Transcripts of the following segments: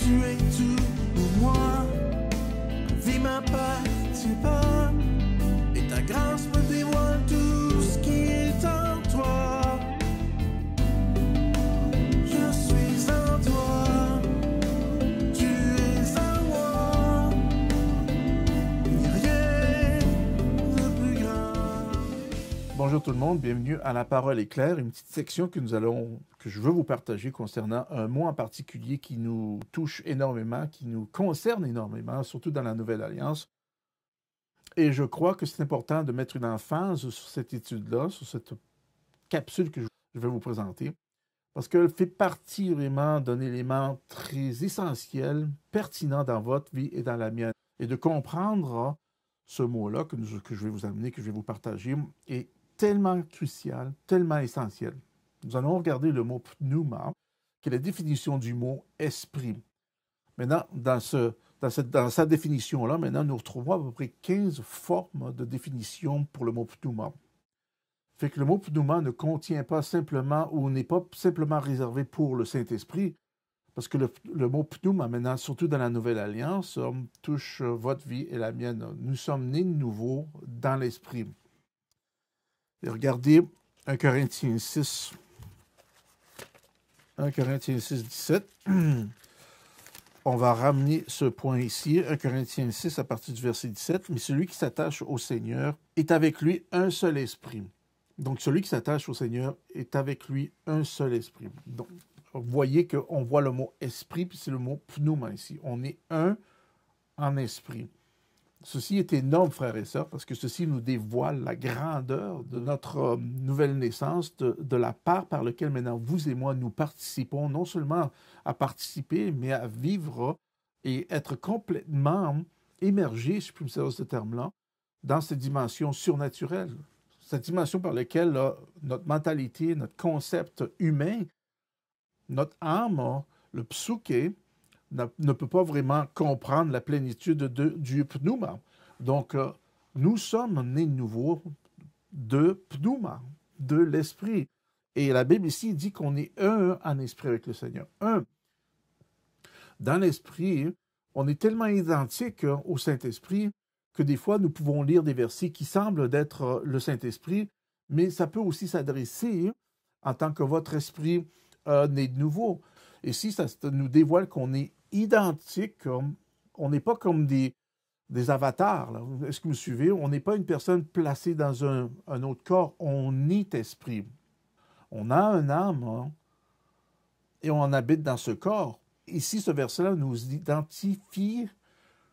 Tu es tout pour moi, ma vie m'appartient pas, et ta grâce me dévoile tout ce qui est en toi. Je suis en toi, tu es en moi, il n'y a rien de plus grand. Bonjour tout le monde, bienvenue à La Parole est claire, une petite section que je veux vous partager concernant un mot en particulier qui nous touche énormément, qui nous concerne énormément, surtout dans la Nouvelle Alliance. Et je crois que c'est important de mettre une emphase sur cette étude-là, sur cette capsule que je vais vous présenter, parce qu'elle fait partie vraiment d'un élément très essentiel, pertinent dans votre vie et dans la mienne. Et de comprendre ce mot-là que je vais vous amener, que je vais vous partager, est tellement crucial, tellement essentiel. Nous allons regarder le mot pneuma, qui est la définition du mot esprit. Maintenant, dans sa définition-là, maintenant, nous retrouvons à peu près 15 formes de définition pour le mot pneuma. Fait que le mot pneuma ne contient pas simplement ou n'est pas simplement réservé pour le Saint-Esprit, parce que le mot pneuma, maintenant, surtout dans la Nouvelle Alliance, touche votre vie et la mienne. Nous sommes nés de nouveau dans l'Esprit. Et regardez 1 Corinthiens 6, 17. On va ramener ce point ici, 1 Corinthiens 6 à partir du verset 17. Mais celui qui s'attache au Seigneur est avec lui un seul esprit. Donc, celui qui s'attache au Seigneur est avec lui un seul esprit. Donc, vous voyez qu'on voit le mot esprit, puis c'est le mot pneuma ici. On est un en esprit. Ceci est énorme, frères et sœurs, parce que ceci nous dévoile la grandeur de notre nouvelle naissance, de la part par laquelle maintenant vous et moi nous participons, non seulement à participer, mais à vivre et être complètement émergés, si je puis me servir de ce terme-là, dans cette dimension surnaturelle. Cette dimension par laquelle notre mentalité, notre concept humain, notre âme, le psyché, ne peut pas vraiment comprendre la plénitude du pneuma. Donc, nous sommes nés de nouveau de pneuma, de l'esprit. Et la Bible ici dit qu'on est un en esprit avec le Seigneur. Un. Dans l'esprit, on est tellement identique au Saint-Esprit que des fois, nous pouvons lire des versets qui semblent d'être le Saint-Esprit, mais ça peut aussi s'adresser en tant que votre esprit né de nouveau. Et si ça nous dévoile qu'on est identique, on n'est pas comme des avatars. Est-ce que vous me suivez? On n'est pas une personne placée dans un autre corps. On est esprit. On a un âme et on habite dans ce corps. Ici, ce verset-là nous identifie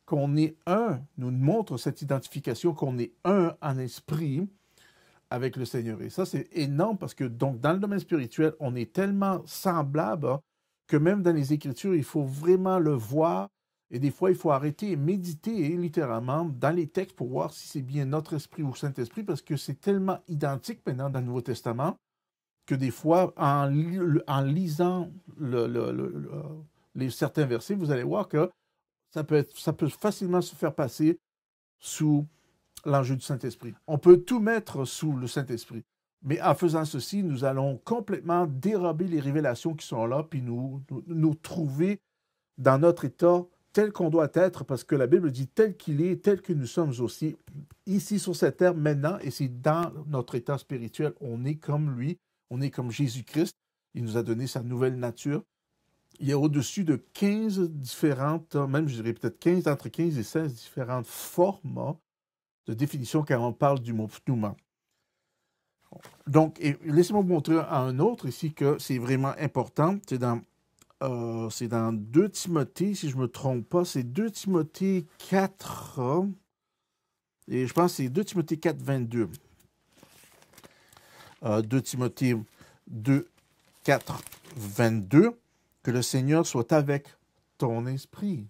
qu'on est un, nous montre cette identification qu'on est un en esprit avec le Seigneur. Et ça, c'est énorme parce que donc dans le domaine spirituel, on est tellement semblable que même dans les Écritures, il faut vraiment le voir. Et des fois, il faut arrêter et méditer littéralement dans les textes pour voir si c'est bien notre esprit ou Saint-Esprit, parce que c'est tellement identique maintenant dans le Nouveau Testament que des fois, en lisant certains versets, vous allez voir que ça peut facilement se faire passer sous l'enjeu du Saint-Esprit. On peut tout mettre sous le Saint-Esprit. Mais en faisant ceci, nous allons complètement dérober les révélations qui sont là, puis nous trouver dans notre état tel qu'on doit être, parce que la Bible dit tel qu'il est, tel que nous sommes aussi, ici sur cette terre, maintenant, et c'est dans notre état spirituel, on est comme lui, on est comme Jésus-Christ, il nous a donné sa nouvelle nature. Il y a au-dessus de 15 différentes, même je dirais peut-être entre 15 et 16 différentes formes de définition quand on parle du mot pneuma. Donc, laissez-moi vous montrer un autre ici que c'est vraiment important. C'est dans 2 Timothée, si je ne me trompe pas. C'est 2 Timothée 4. Et je pense que c'est 2 Timothée 4, 22. 2 Timothée 2, 4, 22. Que le Seigneur soit avec ton esprit.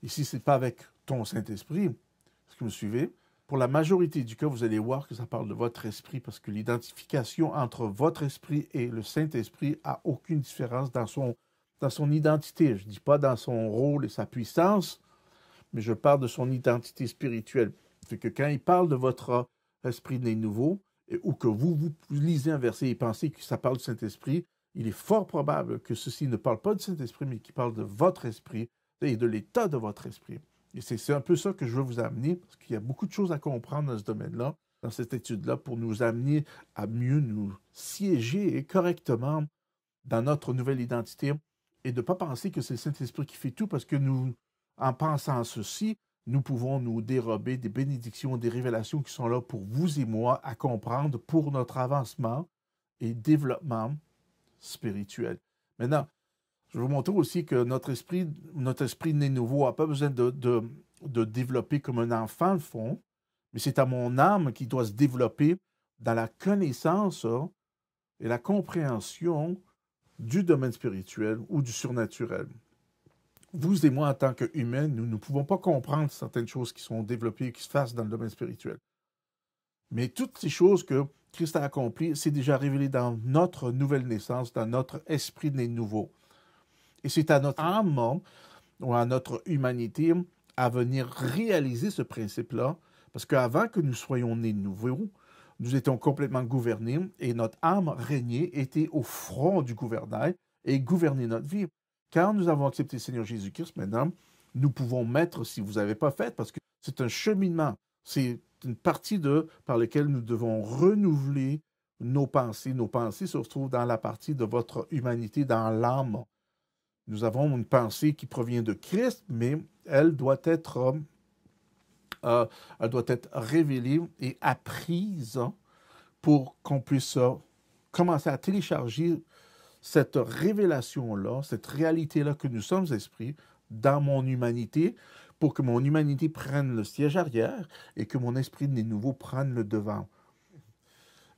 Ici, ce n'est pas avec ton Saint-Esprit. Est-ce que vous me suivez? Pour la majorité du cas, vous allez voir que ça parle de votre esprit parce que l'identification entre votre esprit et le Saint-Esprit n'a aucune différence dans son identité. Je ne dis pas dans son rôle et sa puissance, mais je parle de son identité spirituelle. C'est que quand il parle de votre esprit né nouveau, ou que vous lisez un verset et pensez que ça parle du Saint-Esprit, il est fort probable que ceci ne parle pas du Saint-Esprit, mais qu'il parle de votre esprit et de l'état de votre esprit. Et c'est un peu ça que je veux vous amener, parce qu'il y a beaucoup de choses à comprendre dans ce domaine-là, dans cette étude-là, pour nous amener à mieux nous siéger correctement dans notre nouvelle identité et de ne pas penser que c'est le Saint-Esprit qui fait tout, parce que nous, en pensant ceci, nous pouvons nous dérober des bénédictions, des révélations qui sont là pour vous et moi à comprendre pour notre avancement et développement spirituel. Maintenant, je vais vous montrer aussi que notre esprit né nouveau n'a pas besoin de développer comme un enfant le fond, mais c'est à mon âme qui doit se développer dans la connaissance et la compréhension du domaine spirituel ou du surnaturel. Vous et moi, en tant qu'humains, nous ne pouvons pas comprendre certaines choses qui sont développées, qui se fassent dans le domaine spirituel. Mais toutes ces choses que Christ a accomplies, c'est déjà révélé dans notre nouvelle naissance, dans notre esprit né nouveau. Et c'est à notre âme ou à notre humanité à venir réaliser ce principe-là, parce qu'avant que nous soyons nés nouveaux, nous étions complètement gouvernés et notre âme régnait, était au front du gouvernail et gouvernait notre vie. Quand nous avons accepté le Seigneur Jésus-Christ, maintenant, nous pouvons mettre, si vous n'avez pas fait, parce que c'est un cheminement, c'est une partie par laquelle nous devons renouveler nos pensées. Nos pensées se retrouvent dans la partie de votre humanité, dans l'âme. Nous avons une pensée qui provient de Christ, mais elle doit être révélée et apprise pour qu'on puisse commencer à télécharger cette révélation-là, cette réalité-là que nous sommes esprits dans mon humanité, pour que mon humanité prenne le siège arrière et que mon esprit né nouveau prenne le devant.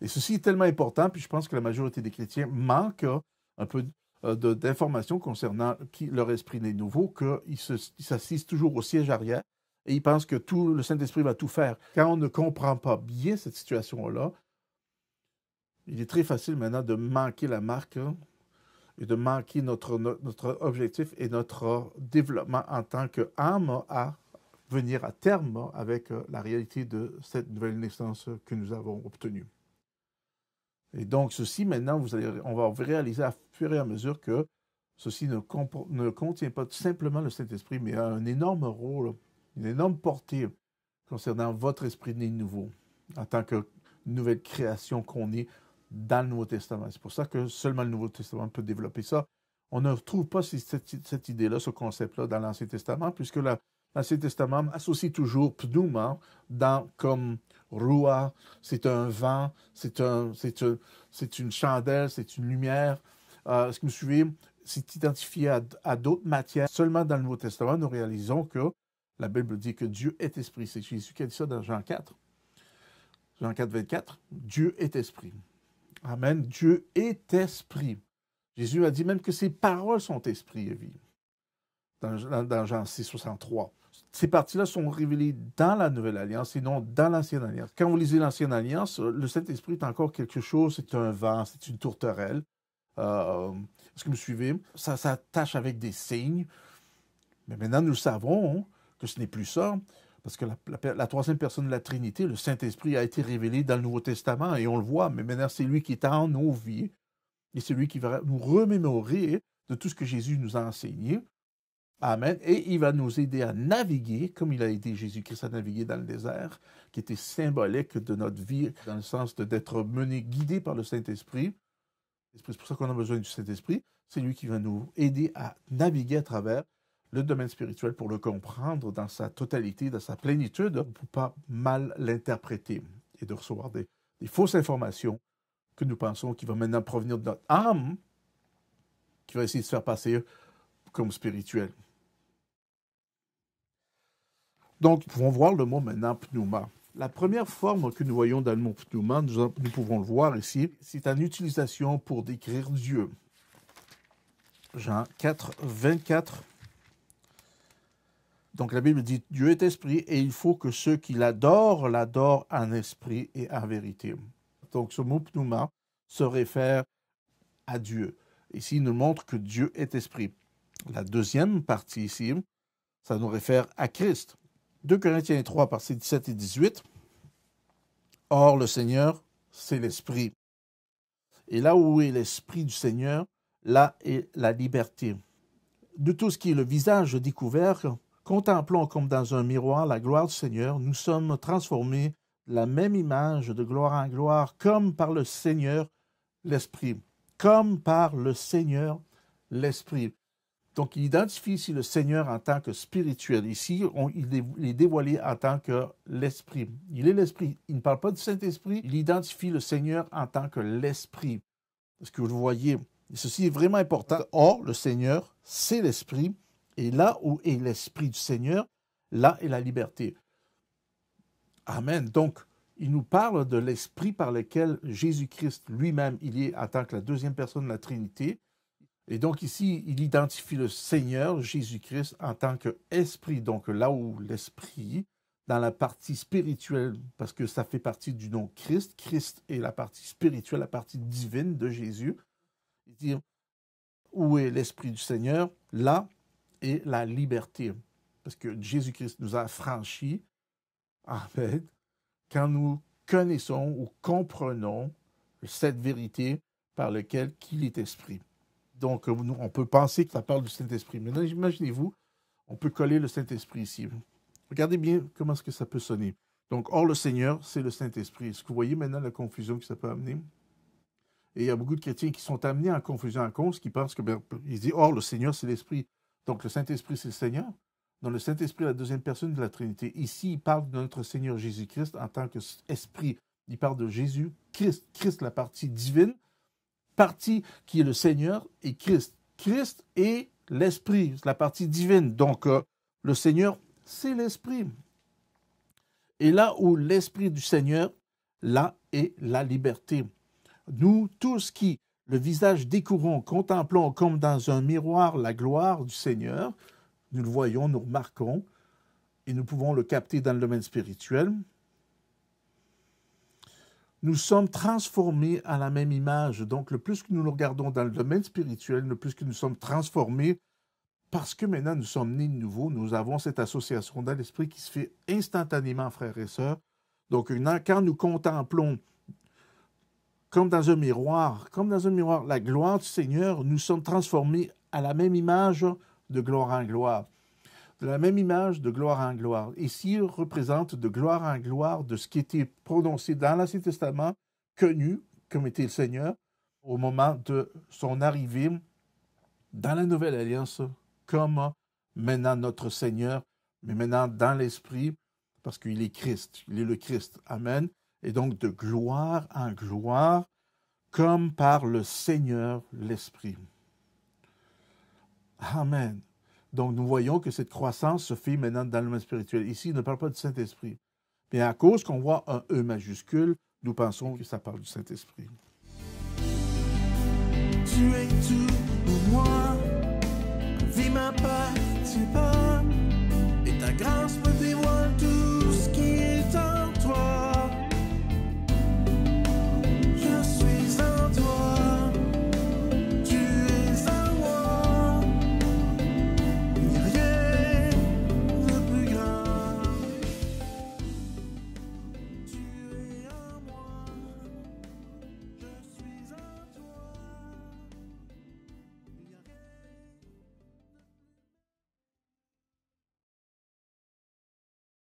Et ceci est tellement important, puis je pense que la majorité des chrétiens manquent un peu d'informations concernant leur esprit né nouveau, qu'ils s'assisent toujours au siège arrière et ils pensent que le Saint-Esprit va tout faire. Quand on ne comprend pas bien cette situation-là, il est très facile maintenant de manquer la marque et de manquer notre objectif et notre développement en tant qu'âme à venir à terme avec la réalité de cette nouvelle naissance que nous avons obtenue. Et donc, ceci, maintenant, on va réaliser à fur et à mesure que ceci ne contient pas simplement le Saint-Esprit, mais a un énorme rôle, une énorme portée concernant votre esprit né nouveau, en tant que nouvelle création qu'on est dans le Nouveau Testament. C'est pour ça que seulement le Nouveau Testament peut développer ça. On ne retrouve pas cette idée-là, ce concept-là dans l'Ancien Testament, puisque l'Ancien Testament associe toujours pneuma comme Ruah, c'est un vent, c'est une chandelle, c'est une lumière. Est-ce que vous suivez? C'est identifié à d'autres matières. Seulement dans le Nouveau Testament, nous réalisons que la Bible dit que Dieu est esprit. C'est Jésus qui a dit ça dans Jean 4. Jean 4, 24. Dieu est esprit. Amen. Dieu est esprit. Jésus a dit même que ses paroles sont esprit et vie. Dans Jean 6, 63. Ces parties-là sont révélées dans la Nouvelle Alliance et non dans l'Ancienne Alliance. Quand vous lisez l'Ancienne Alliance, le Saint-Esprit est encore quelque chose, c'est un vent, c'est une tourterelle. Est-ce que vous me suivez? Ça s'attache avec des signes. Mais maintenant, nous savons que ce n'est plus ça, parce que la troisième personne de la Trinité, le Saint-Esprit, a été révélé dans le Nouveau Testament, et on le voit, mais maintenant, c'est lui qui est en nos vies, et c'est lui qui va nous remémorer de tout ce que Jésus nous a enseigné. Amen. Et il va nous aider à naviguer, comme il a aidé Jésus-Christ à naviguer dans le désert, qui était symbolique de notre vie, dans le sens d'être mené, guidé par le Saint-Esprit. C'est pour ça qu'on a besoin du Saint-Esprit. C'est lui qui va nous aider à naviguer à travers le domaine spirituel pour le comprendre dans sa totalité, dans sa plénitude, pour ne pas mal l'interpréter et de recevoir des fausses informations que nous pensons qui vont maintenant provenir de notre âme, qui va essayer de se faire passer comme spirituel. Donc, nous pouvons voir le mot maintenant pneuma. La première forme que nous voyons dans le mot pneuma, nous pouvons le voir ici, c'est une utilisation pour décrire Dieu. Jean 4, 24. Donc la Bible dit, Dieu est esprit et il faut que ceux qui l'adorent en esprit et en vérité. Donc ce mot pneuma se réfère à Dieu. Ici, il nous montre que Dieu est esprit. La deuxième partie ici, ça nous réfère à Christ. 2 Corinthiens 3, versets 17 et 18. Or, le Seigneur, c'est l'Esprit. Et là où est l'Esprit du Seigneur, là est la liberté. De tout ce qui est le visage découvert, contemplons comme dans un miroir la gloire du Seigneur, nous sommes transformés de la même image de gloire en gloire, comme par le Seigneur l'Esprit. Comme par le Seigneur l'Esprit. Donc, il identifie ici le Seigneur en tant que spirituel. Ici, il est dévoilé en tant que l'Esprit. Il est l'Esprit. Il ne parle pas du Saint-Esprit. Il identifie le Seigneur en tant que l'Esprit. Est-ce que vous le voyez? Ceci est vraiment important. Or, le Seigneur, c'est l'Esprit. Et là où est l'Esprit du Seigneur, là est la liberté. Amen. Donc, il nous parle de l'Esprit par lequel Jésus-Christ lui-même, il est en tant que la deuxième personne de la Trinité. Et donc ici, il identifie le Seigneur Jésus-Christ en tant qu'Esprit. Donc là où l'Esprit, dans la partie spirituelle, parce que ça fait partie du nom Christ, Christ est la partie spirituelle, la partie divine de Jésus. Il dit, où est l'Esprit du Seigneur? Là est la liberté. Parce que Jésus-Christ nous a affranchis, amen, quand nous connaissons ou comprenons cette vérité par laquelle qu'il est Esprit. Donc, on peut penser que ça parle du Saint-Esprit. Maintenant, imaginez-vous, on peut coller le Saint-Esprit ici. Regardez bien comment est-ce que ça peut sonner. Donc, or, le Seigneur, c'est le Saint-Esprit. Est-ce que vous voyez maintenant la confusion que ça peut amener? Et il y a beaucoup de chrétiens qui sont amenés en confusion à cause, qui pensent que, ils disent, or, le Seigneur, c'est l'Esprit. Donc, le Saint-Esprit, c'est le Seigneur. Donc, le Saint-Esprit est la deuxième personne de la Trinité. Ici, il parle de notre Seigneur Jésus-Christ en tant qu'Esprit. Il parle de Jésus-Christ. Christ, la partie divine. Partie qui est le Seigneur et Christ. Christ est l'Esprit, c'est la partie divine. Donc, le Seigneur, c'est l'Esprit. Et là où l'Esprit du Seigneur, là est la liberté. Nous, tous qui, le visage découvrons, contemplons comme dans un miroir la gloire du Seigneur, nous le voyons, nous remarquons, et nous pouvons le capter dans le domaine spirituel. Nous sommes transformés à la même image. Donc, le plus que nous le regardons dans le domaine spirituel, le plus que nous sommes transformés, parce que maintenant nous sommes nés de nouveau, nous avons cette association dans l'esprit qui se fait instantanément, frères et sœurs. Donc, quand nous contemplons, comme dans un miroir, la gloire du Seigneur, nous sommes transformés à la même image de gloire en gloire. De la même image de gloire en gloire. Ici, il représente de gloire en gloire de ce qui était prononcé dans l'Ancien Testament, connu comme était le Seigneur, au moment de son arrivée dans la Nouvelle Alliance, comme maintenant notre Seigneur, mais maintenant dans l'Esprit, parce qu'il est Christ, il est le Christ. Amen. Et donc de gloire en gloire, comme par le Seigneur l'Esprit. Amen. Donc, nous voyons que cette croissance se fait maintenant dans le monde spirituel. Ici, il ne parle pas du Saint-Esprit. Mais à cause qu'on voit un E majuscule, nous pensons que ça parle du Saint-Esprit. Tu es tout pour moi, vis ma part.